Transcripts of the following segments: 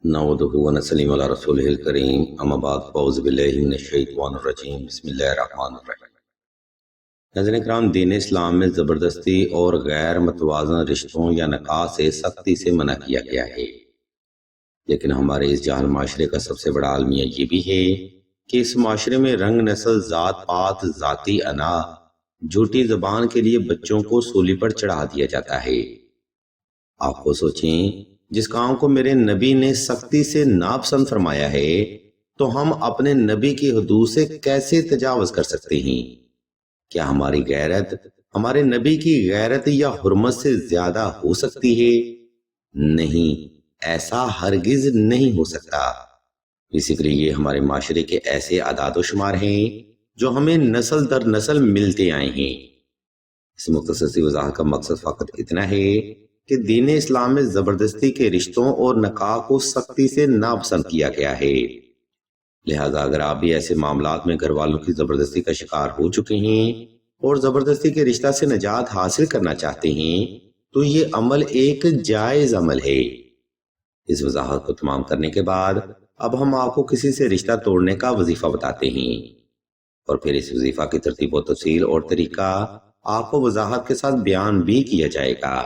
نعوذ ونسلم علی رسولہ الکریم اما بعد فاعوذ باللہ من الشیطان الرجیم بسم اللہ الرحمن الرحیم۔ ناظرین اکرام، دین اسلام میں زبردستی اور غیر متوازن رشتوں یا نکاح سے سختی سے منع کیا گیا ہے، لیکن ہمارے اس جاہل معاشرے کا سب سے بڑا المیہ یہ بھی ہے کہ اس معاشرے میں رنگ، نسل، ذات پات، ذاتی انا، جھوٹی زبان کے لیے بچوں کو سولی پر چڑھا دیا جاتا ہے۔ آپ کو سوچیں، جس کام کو میرے نبی نے سختی سے ناپسند فرمایا ہے تو ہم اپنے نبی کی حدود سے کیسے تجاوز کر سکتے ہیں؟ کیا ہماری غیرت ہمارے نبی کی غیرت یا حرمت سے زیادہ ہو سکتی ہے؟ نہیں، ایسا ہرگز نہیں ہو سکتا۔ اسی لیے یہ ہمارے معاشرے کے ایسے اعداد و شمار ہیں جو ہمیں نسل در نسل ملتے آئے ہیں۔ اس مختصر سی وضاحت کا مقصد فقط اتنا ہے کہ دین اسلام میں زبردستی کے رشتوں اور نکاح کو سختی سے ناپسند کیا گیا ہے۔ لہذا اگر آپ بھی ایسے معاملات میں گھر والوں کی زبردستی کا شکار ہو چکے ہیں اور زبردستی کے رشتہ سے نجات حاصل کرنا چاہتے ہیں تو یہ عمل ایک جائز عمل ہے۔ اس وضاحت کو تمام کرنے کے بعد اب ہم آپ کو کسی سے رشتہ توڑنے کا وظیفہ بتاتے ہیں، اور پھر اس وظیفہ کی ترتیب و تفصیل اور طریقہ آپ کو وضاحت کے ساتھ بیان بھی کیا جائے گا۔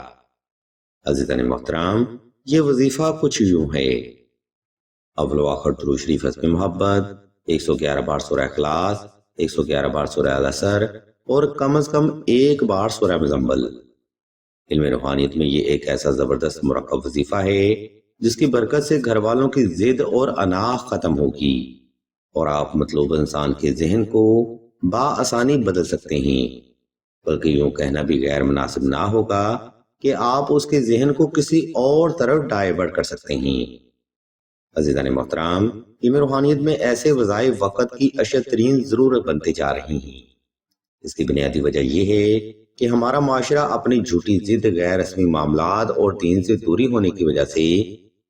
عزیزان محترم، یہ وظیفہ کچھ یوں ہے: اول و آخر درود شریف حسب محبت، 111 بار سورہ اخلاص، 111 بار سورہ العصر اور کم از کم 1 بار سورہ مزمل۔ علم روحانیت میں یہ ایک ایسا زبردست مرکب وظیفہ ہے جس کی برکت سے گھر والوں کی ضد اور اناخ ختم ہوگی اور آپ مطلوب انسان کے ذہن کو بآسانی بدل سکتے ہیں، بلکہ یوں کہنا بھی غیر مناسب نہ ہوگا کہ آپ اس کے ذہن کو کسی اور طرف ڈائیورٹ کر سکتے ہیں۔ عزیزان محترم، علم روحانیت میں ایسے وظائف وقت کی اشد ترین ضرورت بنتے جا رہی ہیں۔ اس کی بنیادی وجہ یہ ہے کہ ہمارا معاشرہ اپنی جھوٹی ضد، غیر رسمی معاملات اور دین سے دوری ہونے کی وجہ سے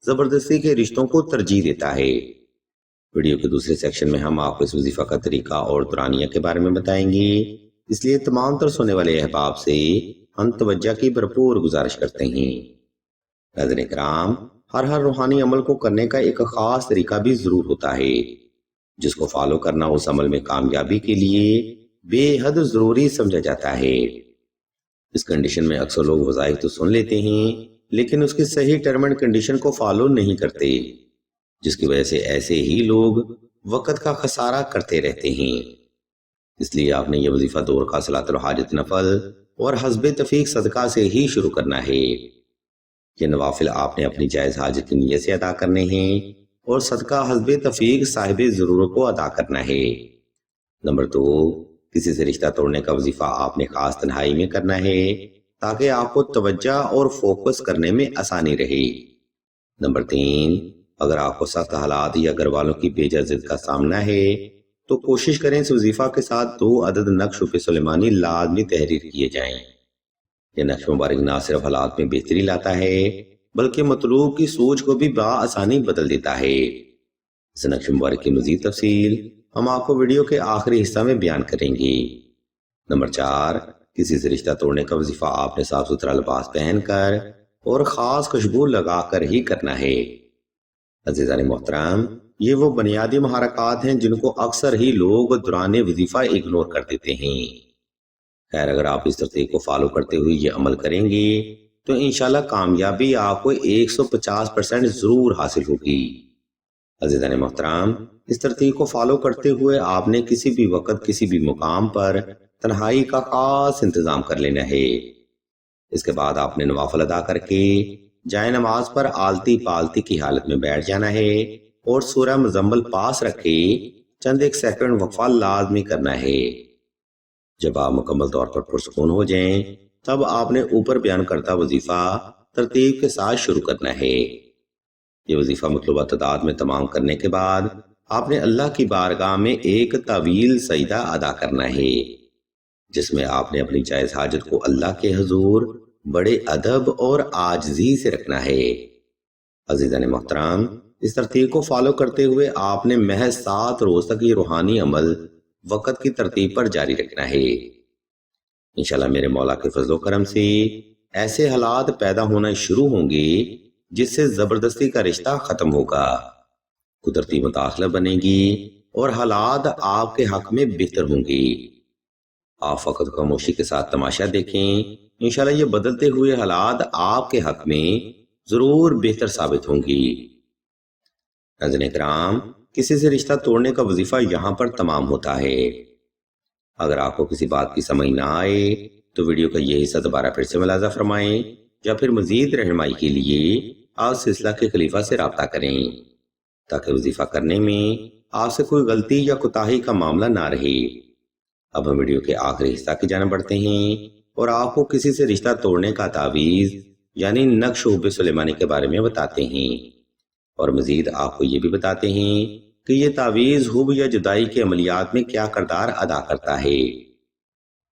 زبردستی کے رشتوں کو ترجیح دیتا ہے۔ ویڈیو کے دوسرے سیکشن میں ہم آپ کو اس وظیفہ کا طریقہ اور دورانیہ کے بارے میں بتائیں گے، اس لیے تمام تر سننے والے احباب سے ہم توجہ کی بھرپور گزارش کرتے ہیں۔ ناظرین کرام، ہر روحانی عمل کو کرنے کا ایک خاص طریقہ بھی ضرور ہوتا ہے جس کو فالو کرنا اس عمل میں کامیابی کے لیے بے حد ضروری سمجھا جاتا ہے۔ اس کنڈیشن میں اکثر لوگ وظائف تو سن لیتے ہیں لیکن اس کی صحیح ٹرم اینڈ کنڈیشن کو فالو نہیں کرتے، جس کی وجہ سے ایسے ہی لوگ وقت کا خسارہ کرتے رہتے ہیں۔ اس لیے آپ نے یہ وظیفہ دو رکعت صلاۃ الحاجت نفل اور حسب تفیق صدقہ سے ہی شروع کرنا ہے۔ یہ نوافل آپ نے اپنی جائز حاجت کی نیت سے ادا کرنے ہیں اور صدقہ حسب تفیق صاحب ضرورت کو ادا کرنا ہے۔ نمبر 2، کسی سے رشتہ توڑنے کا وظیفہ آپ نے خاص تنہائی میں کرنا ہے تاکہ آپ کو توجہ اور فوکس کرنے میں آسانی رہے۔ نمبر 3، اگر آپ کو سخت حالات یا گھر والوں کی بے جا ضد کا سامنا ہے تو کوشش کریں اس وظیفہ کے ساتھ 2 عدد نقش سلیمانی لازمی تحریر کیے جائیں۔ یہ نقش مبارک نہ صرف حالات میں بہتری لاتا ہے بلکہ مطلوب کی سوچ کو بھی بآسانی بدل دیتا ہے۔ اس نقش مبارک کی مزید تفصیل ہم آپ کو ویڈیو کے آخری حصہ میں بیان کریں گے۔ نمبر 4، کسی سے رشتہ توڑنے کا وظیفہ آپ نے صاف ستھرا لباس پہن کر اور خاص خوشبو لگا کر ہی کرنا ہے۔ عزیزان محترم، یہ وہ بنیادی محرکات ہیں جن کو اکثر ہی لوگ دوران وظیفہ اگنور کر دیتے ہیں۔ خیر، اگر آپ اس ترتیب کو فالو کرتے ہوئے یہ عمل کریں گے تو انشاءاللہ کامیابی آپ کو 150% ضرور حاصل ہوگی۔ عزیزان محترم، اس ترتیب کو فالو کرتے ہوئے آپ نے کسی بھی وقت کسی بھی مقام پر تنہائی کا خاص انتظام کر لینا ہے۔ اس کے بعد آپ نے نوافل ادا کر کے جائے نماز پر آلتی پالتی کی حالت میں بیٹھ جانا ہے اور سورہ مزمل پاس رکھے چند ایک سیکنڈ وقفہ لازمی کرنا ہے۔ جب آپ مکمل طور پر پرسکون ہو جائیں تب آپ نے اوپر بیان کرتا وظیفہ ترتیب کے ساتھ شروع کرنا ہے۔ یہ وظیفہ مطلوبہ تعداد میں تمام کرنے کے بعد آپ نے اللہ کی بارگاہ میں ایک طویل سجدہ ادا کرنا ہے جس میں آپ نے اپنی جائز حاجت کو اللہ کے حضور بڑے ادب اور عاجزی سے رکھنا ہے۔ عزیزان محترم، اس ترتیب کو فالو کرتے ہوئے آپ نے محض 7 روز تک یہ روحانی عمل وقت کی ترتیب پر جاری رکھنا ہے۔ انشاءاللہ میرے مولا کے فضل و کرم سے ایسے حالات پیدا ہونا شروع ہوں گے جس سے زبردستی کا رشتہ ختم ہوگا، قدرتی مداخلت بنے گی اور حالات آپ کے حق میں بہتر ہوں گی۔ آپ فقط خاموشی کے ساتھ تماشا دیکھیں، انشاءاللہ یہ بدلتے ہوئے حالات آپ کے حق میں ضرور بہتر ثابت ہوں گی۔ ناظرین کرام، کسی سے رشتہ توڑنے کا وظیفہ یہاں پر تمام ہوتا ہے۔ اگر آپ کو کسی بات کی سمجھ نہ آئے تو ویڈیو کا یہ حصہ دوبارہ پھر سے ملاحظہ فرمائیں، یا پھر مزید رہنمائی کے لیے آپ سلسلہ کے خلیفہ سے رابطہ کریں تاکہ وظیفہ کرنے میں آپ سے کوئی غلطی یا کوتاہی کا معاملہ نہ رہے۔ اب ہم ویڈیو کے آخری حصہ کی جانب بڑھتے ہیں اور آپ کو کسی سے رشتہ توڑنے کا تعویذ یعنی نقش و حب سلیمانی کے بارے میں بتاتے ہیں، اور مزید آپ کو یہ بھی بتاتے ہیں کہ یہ تعویذ حب یا جدائی کے عملیات میں کیا کردار ادا کرتا ہے۔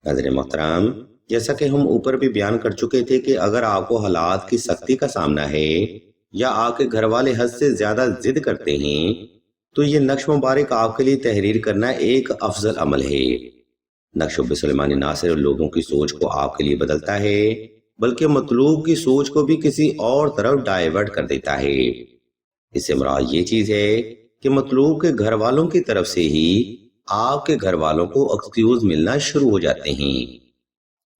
ناظرین محترم، جیسا کہ ہم اوپر بھی بیان کر چکے تھے کہ اگر آپ کو حالات کی سختی کا سامنا ہے یا آپ کے گھر والے حد سے زیادہ ضد کرتے ہیں تو یہ نقش مبارک آپ کے لیے تحریر کرنا ایک افضل عمل ہے۔ نقش حب سلیمانی نہ صرف لوگوں کی سوچ کو آپ کے لیے بدلتا ہے بلکہ مطلوب کی سوچ کو بھی کسی اور طرف ڈائیورٹ کر دیتا ہے۔ اس سے مراد یہ چیز ہے کہ مطلوب کے گھر والوں کی طرف سے ہی آپ کے گھر والوں کو ایکسکیوز ملنا شروع ہو جاتے ہیں۔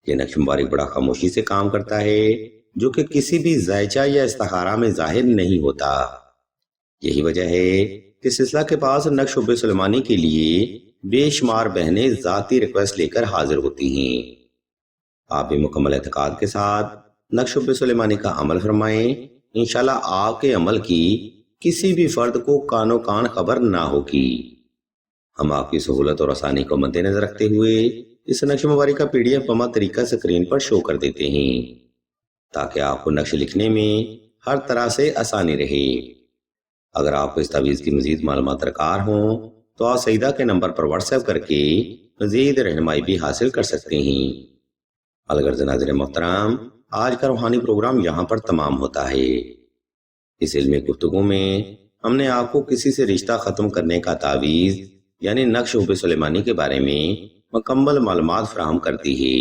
یہ نقش مبارک بڑا خاموشی سے کام کرتا ہے جو کہ کسی بھی ذائچہ یا استخارہ میں ظاہر نہیں ہوتا۔ یہی وجہ ہے کہ سلسلہ کے پاس نقش حب سلیمانی کے لیے بے شمار بہنیں ذاتی ریکویسٹ لے کر حاضر ہوتی ہیں۔ آپ بھی مکمل اعتقاد کے ساتھ نقش حب سلیمانی کا عمل فرمائیں، انشاءاللہ آپ کے عمل کی کسی بھی فرد کو کانوں کان خبر نہ ہوگی۔ ہم آپ کی سہولت اور آسانی کو مد نظر رکھتے ہوئے اس نقش مبارک کا PDF بما طریقہ سکرین پر شو کر دیتے ہیں تاکہ آپ کو نقش لکھنے میں ہر طرح سے آسانی رہے۔ اگر آپ کو اس تعویذ کی مزید معلومات درکار ہوں تو آپ سیدہ کے نمبر پر واٹس ایپ کر کے مزید رہنمائی بھی حاصل کر سکتے ہیں۔ الغرض ناظرین محترم، آج کا روحانی پروگرام یہاں پر تمام ہوتا ہے۔ اس علمی گفتگو میں ہم نے آپ کو کسی سے رشتہ ختم کرنے کا تعویذ یعنی نقش حب سلیمانی کے بارے میں مکمل معلومات فراہم کر دی ہے۔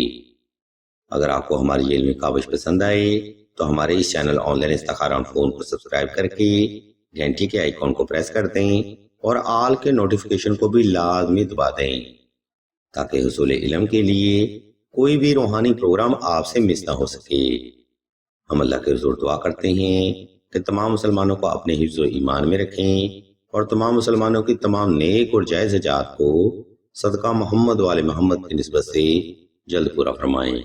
اگر آپ کو ہماری یہ علمی کاوش پسند آئے تو ہمارے اس چینل آن لائن استخارہ آن فون کو سبسکرائب کر کے گھنٹی کے آئیکن کو پریس کر دیں اور آل کے نوٹیفیکیشن کو بھی لازمی دبا دیں تاکہ حصول علم کے لیے کوئی بھی روحانی پروگرام آپ سے مس نہ ہو سکے۔ ہم اللہ کے حضور دعا کرتے ہیں کہ تمام مسلمانوں کو اپنے حفظ و ایمان میں رکھیں اور تمام مسلمانوں کی تمام نیک اور جائز حاجات کو صدقہ محمد و آل محمد کی نسبت سے جلد پورا فرمائیں۔